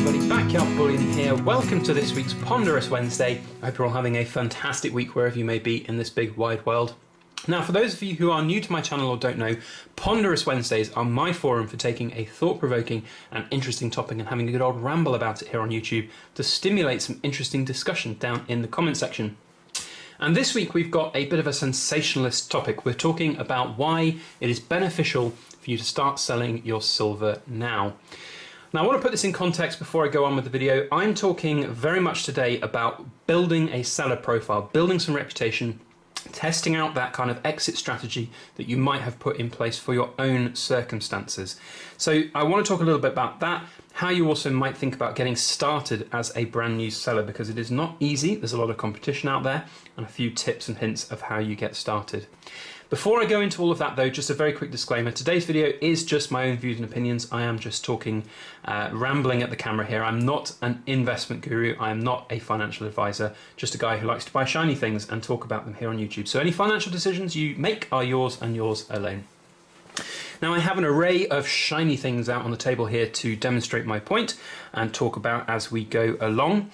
everybody, Backyard Bullion here. Welcome to this week's Ponderous Wednesday. I hope you're all having a fantastic week wherever you may be in this big wide world. Now, for those of you who are new to my channel or don't know, Ponderous Wednesdays are my forum for taking a thought-provoking and interesting topic and having a good old ramble about it here on YouTube to stimulate some interesting discussion down in the comment section. And this week we've got a bit of a sensationalist topic. We're talking about why it is beneficial for you to start selling your silver now. Now, I want to put this in context before I go on with the video. I'm talking very much today about building a seller profile, building some reputation, testing out that kind of exit strategy that you might have put in place for your own circumstances. So I want to talk a little bit about that, how you also might think about getting started as a brand new seller, because it is not easy. There's a lot of competition out there, and a few tips and hints of how you get started. Before I go into all of that though, just a very quick disclaimer. Today's video is just my own views and opinions. I am just talking, rambling at the camera here. I'm not an investment guru. I am not a financial advisor, just a guy who likes to buy shiny things and talk about them here on YouTube. So any financial decisions you make are yours and yours alone. Now, I have an array of shiny things out on the table here to demonstrate my point and talk about as we go along.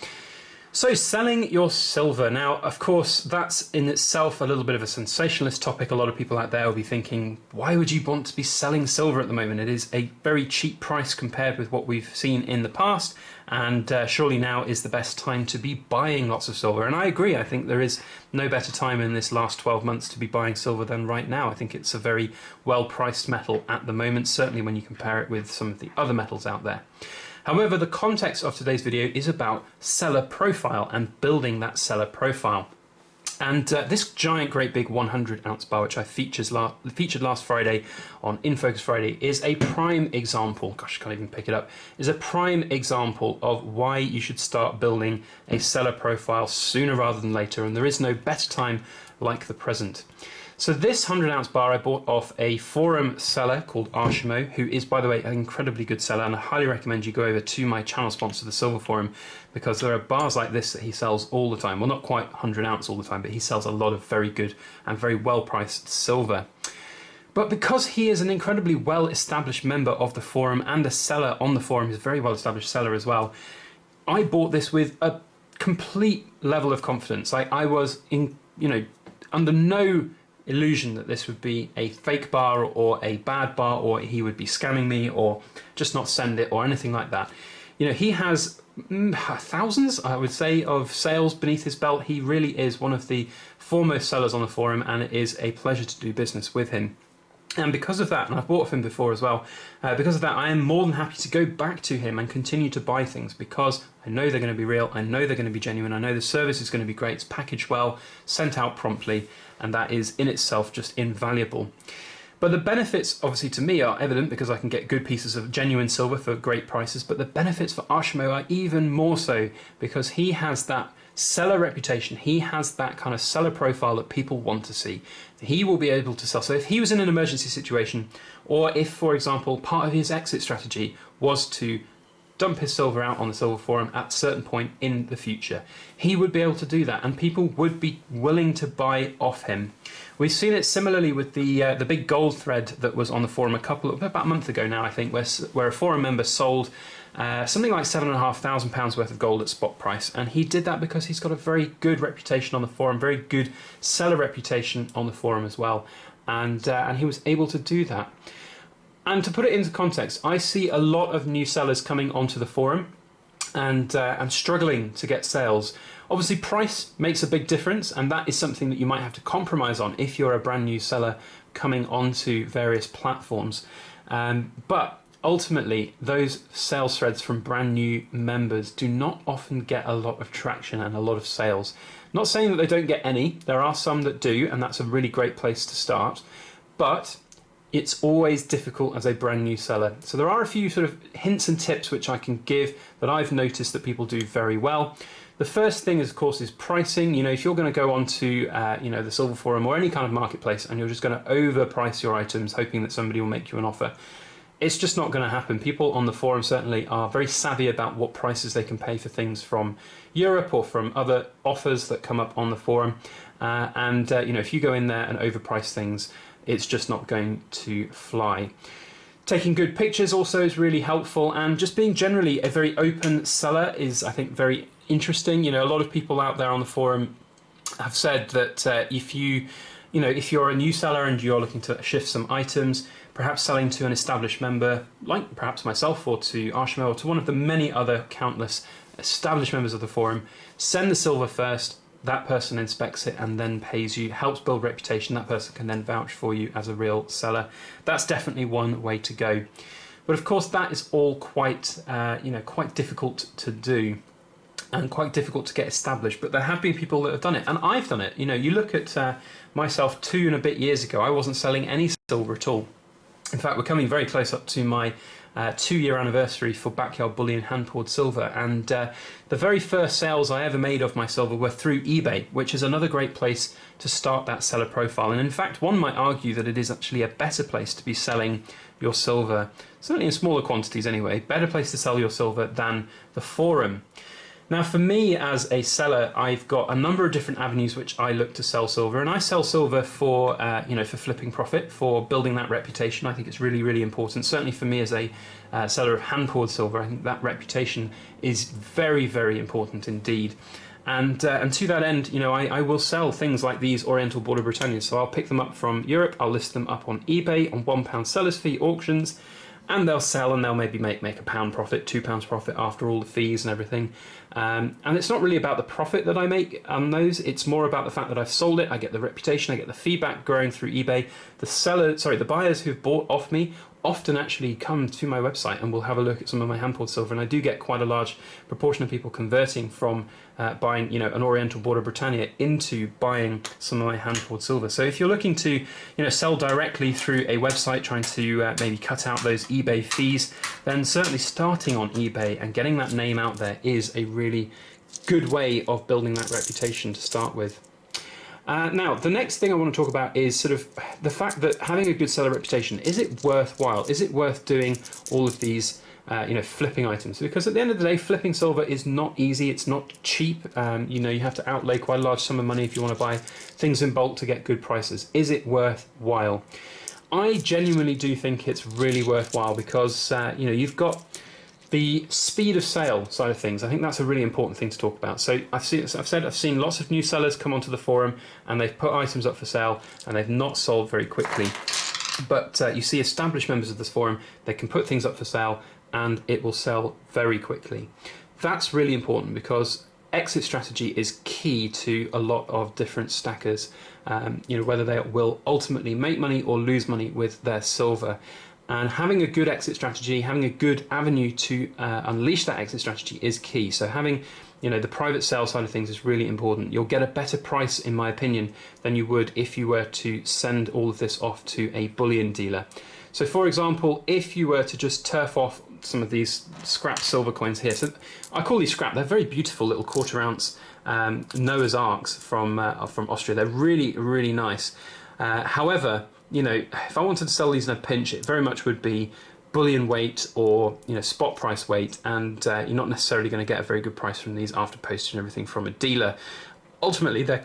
So, selling your silver. Now, of course, that's in itself a little bit of a sensationalist topic. A lot of people out there will be thinking, why would you want to be selling silver at the moment? It is a very cheap price compared with what we've seen in the past, and surely now is the best time to be buying lots of silver. And I agree. I think there is no better time in this last 12 months to be buying silver than right now. I think it's a very well-priced metal at the moment, certainly when you compare it with some of the other metals out there. However, the context of today's video is about seller profile and building that seller profile. And this giant, great big 100-ounce bar, which I featured last Friday on In Focus Friday, is a prime example, gosh, I can't even pick it up, is a prime example of why you should start building a seller profile sooner rather than later, and there is no better time like the present. So this 100-ounce bar I bought off a forum seller called Arshimo, who is, by the way, an incredibly good seller, and I highly recommend you go over to my channel sponsor, the Silver Forum, because there are bars like this that he sells all the time. Well, not quite 100-ounce all the time, but he sells a lot of very good and very well-priced silver. But because he is an incredibly well-established member of the forum and a seller on the forum, he's a very well-established seller as well, I bought this with a complete level of confidence. I was under no illusion that this would be a fake bar or a bad bar, or he would be scamming me or just not send it or anything like that. You know, he has thousands, I would say, of sales beneath his belt. He really is one of the foremost sellers on the forum, and it is a pleasure to do business with him. And because of that, and I've bought off him before as well, because of that, I am more than happy to go back to him and continue to buy things, because I know they're going to be real, I know they're going to be genuine, I know the service is going to be great, it's packaged well, sent out promptly, and that is in itself just invaluable. But the benefits, obviously, to me are evident because I can get good pieces of genuine silver for great prices, but the benefits for Arshimo are even more so because he has that seller reputation, he has that kind of seller profile that people want to see. He will be able to sell. So if he was in an emergency situation, or if, for example, part of his exit strategy was to dump his silver out on the Silver Forum at a certain point in the future, he would be able to do that, and people would be willing to buy off him. We've seen it similarly with the big gold thread that was on the forum about a month ago now, I think, where a forum member sold something like £7,500 worth of gold at spot price, and he did that because he's got a very good reputation on the forum, very good seller reputation on the forum as well, and he was able to do that. And to put it into context, I see a lot of new sellers coming onto the forum and struggling to get sales. Obviously, price makes a big difference, and that is something that you might have to compromise on if you're a brand new seller coming onto various platforms. But ultimately, those sales threads from brand new members do not often get a lot of traction and a lot of sales. Not saying that they don't get any, there are some that do, and that's a really great place to start. But it's always difficult as a brand new seller. So there are a few sort of hints and tips which I can give that I've noticed that people do very well. The first thing, of course, is pricing. You know, if you're going to go onto the Silver Forum or any kind of marketplace and you're just going to overprice your items hoping that somebody will make you an offer, it's just not going to happen. People on the forum certainly are very savvy about what prices they can pay for things from Europe or from other offers that come up on the forum. If you go in there and overprice things, it's just not going to fly. Taking good pictures also is really helpful, and just being generally a very open seller is, I think, very interesting. You know, a lot of people out there on the forum have said that if you're a new seller and you're looking to shift some items, perhaps selling to an established member, like perhaps myself, or to Arshimo, or to one of the many other countless established members of the forum, send the silver first. That person inspects it and then pays you, helps build reputation. That person can then vouch for you as a real seller. That's definitely one way to go. But of course, that is all quite difficult to do and quite difficult to get established. But there have been people that have done it, and I've done it. You know, you look at myself 2 and a bit years ago, I wasn't selling any silver at all. In fact, we're coming very close up to my 2-year anniversary for Backyard Bullion hand poured silver, and the very first sales I ever made of my silver were through eBay, which is another great place to start that seller profile. And in fact, one might argue that it is actually a better place to be selling your silver, certainly in smaller quantities anyway, better place to sell your silver than the forum. Now, for me as a seller, I've got a number of different avenues which I look to sell silver, and I sell silver for for flipping profit, for building that reputation. I think it's really, really important. Certainly for me as a seller of hand poured silver, I think that reputation is very, very important indeed. And to that end, you know, I will sell things like these Oriental Border Britannias. So I'll pick them up from Europe, I'll list them up on eBay on £1 seller's fee auctions, and they'll sell, and they'll maybe make £1 profit, £2 profit after all the fees and everything. And it's not really about the profit that I make on those, it's more about the fact that I've sold it, I get the reputation, I get the feedback growing through eBay. The buyers who've bought off me often actually come to my website and will have a look at some of my hand poured silver, and I do get quite a large proportion of people converting from buying, you know, an Oriental Border Britannia into buying some of my hand poured silver. So if you're looking to, you know, sell directly through a website, trying to maybe cut out those eBay fees, then certainly starting on eBay and getting that name out there is a really good way of building that reputation to start with. Now, the next thing I want to talk about is sort of the fact that having a good seller reputation, is it worthwhile? Is it worth doing all of these flipping items? Because at the end of the day, flipping silver is not easy, it's not cheap. You have to outlay quite a large sum of money if you want to buy things in bulk to get good prices. Is it worthwhile? I genuinely do think it's really worthwhile because you've got the speed of sale side of things. I think that's a really important thing to talk about. So I've seen lots of new sellers come onto the forum and they've put items up for sale and they've not sold very quickly. But you see established members of this forum, they can put things up for sale and it will sell very quickly. That's really important because exit strategy is key to a lot of different stackers, whether they will ultimately make money or lose money with their silver. And having a good exit strategy, having a good avenue to unleash that exit strategy is key. So having, the private sale side of things is really important. You'll get a better price, in my opinion, than you would if you were to send all of this off to a bullion dealer. So for example, if you were to just turf off some of these scrap silver coins here, so I call these scrap, they're very beautiful little 1/4 ounce Noah's Arks from Austria. They're really, really nice. However, if I wanted to sell these in a pinch, it very much would be bullion weight or spot price weight, and you're not necessarily going to get a very good price from these after postage and everything from a dealer. Ultimately, they're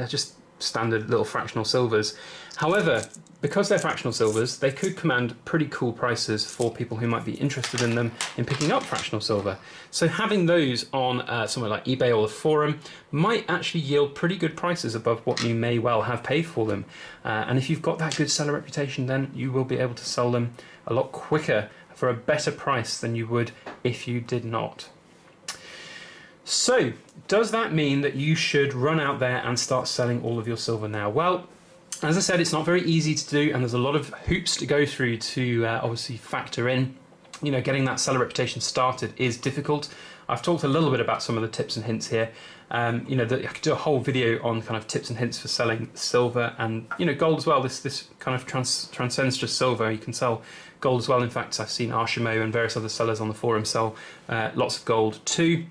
just standard little fractional silvers. However, because they're fractional silvers, they could command pretty cool prices for people who might be interested in them in picking up fractional silver. So having those on somewhere like eBay or the forum might actually yield pretty good prices above what you may well have paid for them. And if you've got that good seller reputation, then you will be able to sell them a lot quicker for a better price than you would if you did not. So, does that mean that you should run out there and start selling all of your silver now? Well, as I said, it's not very easy to do, and there's a lot of hoops to go through to obviously factor in. Getting that seller reputation started is difficult. I've talked a little bit about some of the tips and hints here. I could do a whole video on kind of tips and hints for selling silver and gold as well. This kind of transcends just silver. You can sell gold as well. In fact, I've seen Arshimo and various other sellers on the forum sell lots of gold too.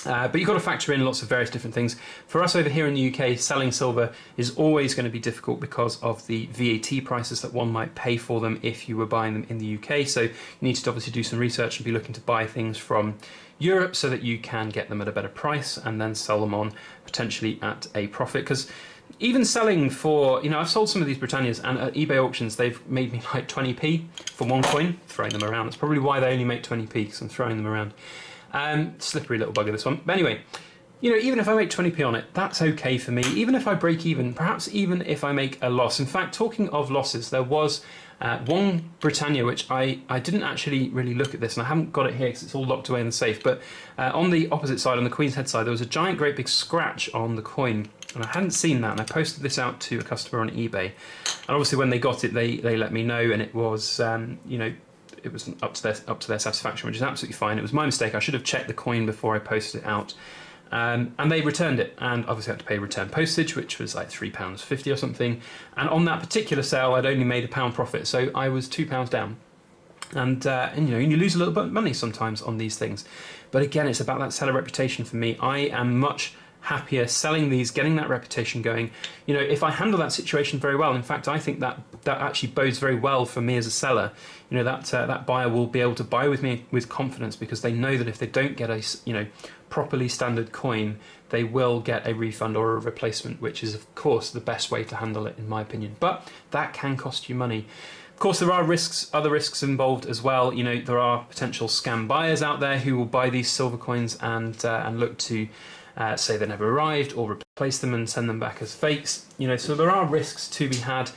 But you've got to factor in lots of various different things. For us over here in the UK, selling silver is always going to be difficult because of the VAT prices that one might pay for them if you were buying them in the UK. So you need to obviously do some research and be looking to buy things from Europe so that you can get them at a better price and then sell them on potentially at a profit. Because even selling for, I've sold some of these Britannias, and at eBay auctions they've made me like 20p for one coin, throwing them around. That's probably why they only make 20p, because I'm throwing them around. Slippery little bugger, this one. But anyway, even if I make 20p on it, that's okay for me. Even if I break even, perhaps even if I make a loss. In fact, talking of losses, there was one Britannia, which I didn't actually really look at this, and I haven't got it here because it's all locked away in the safe, but on the opposite side, on the Queen's Head side, there was a giant great big scratch on the coin, and I hadn't seen that, and I posted this out to a customer on eBay, and obviously when they got it, they let me know, and it was, it was up to their satisfaction, which is absolutely fine. It was my mistake. I should have checked the coin before I posted it out. And they returned it, and obviously had to pay return postage, which was like £3.50 or something. And on that particular sale, I'd only made £1 profit, so I was £2 down. And you lose a little bit of money sometimes on these things. But again, it's about that seller reputation for me. I am much happier selling these, getting that reputation going. If I handle that situation very well, in fact, I think that actually bodes very well for me as a seller. That buyer will be able to buy with me with confidence, because they know that if they don't get a properly standard coin, they will get a refund or a replacement, which is of course the best way to handle it in my opinion. But that can cost you money. Of course, there are other risks involved as well. There are potential scam buyers out there who will buy these silver coins and look to say they never arrived, or replace them and send them back as fakes. So there are risks to be had.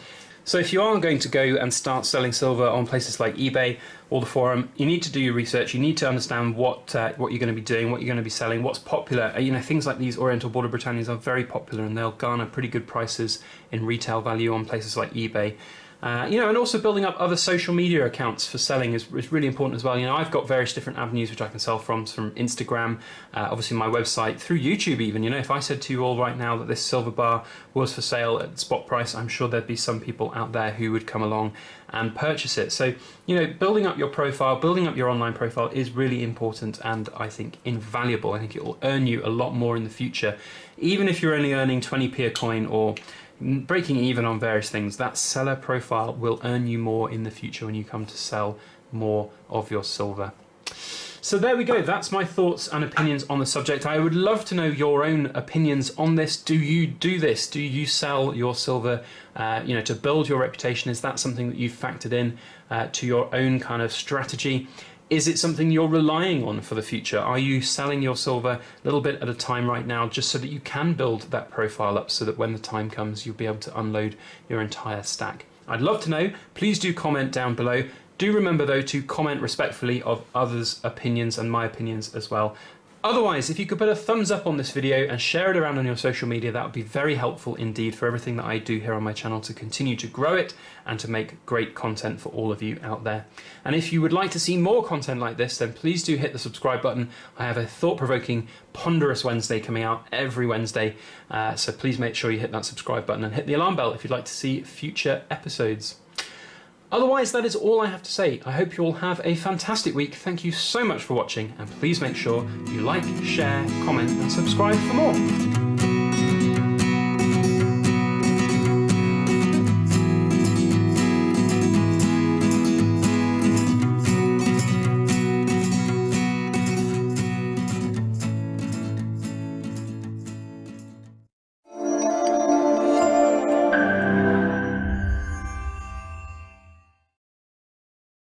So if you are going to go and start selling silver on places like eBay or the forum, you need to do your research. You need to understand what you're going to be doing, what you're going to be selling, what's popular. Things like these Oriental Border Britannias are very popular, and they'll garner pretty good prices in retail value on places like eBay. And also building up other social media accounts for selling is really important as well. I've got various different avenues which I can sell from Instagram, obviously my website, through YouTube even. If I said to you all right now that this silver bar was for sale at spot price, I'm sure there'd be some people out there who would come along and purchase it. So, building up your profile, building up your online profile is really important, and I think invaluable. I think it will earn you a lot more in the future. Even if you're only earning 20p a coin or breaking even on various things, that seller profile will earn you more in the future when you come to sell more of your silver. So there we go, that's my thoughts and opinions on the subject. I would love to know your own opinions on this. Do you do this? Do you sell your silver to build your reputation? Is that something that you've factored in to your own kind of strategy? Is it something you're relying on for the future? Are you selling your silver a little bit at a time right now, just so that you can build that profile up, so that when the time comes, you'll be able to unload your entire stack? I'd love to know. Please do comment down below. Do remember though to comment respectfully of others' opinions and my opinions as well. Otherwise, if you could put a thumbs up on this video and share it around on your social media, that would be very helpful indeed for everything that I do here on my channel to continue to grow it and to make great content for all of you out there. And if you would like to see more content like this, then please do hit the subscribe button. I have a thought-provoking, ponderous Wednesday coming out every Wednesday, so please make sure you hit that subscribe button and hit the alarm bell if you'd like to see future episodes. Otherwise, that is all I have to say. I hope you all have a fantastic week. Thank you so much for watching, and please make sure you like, share, comment, and subscribe for more.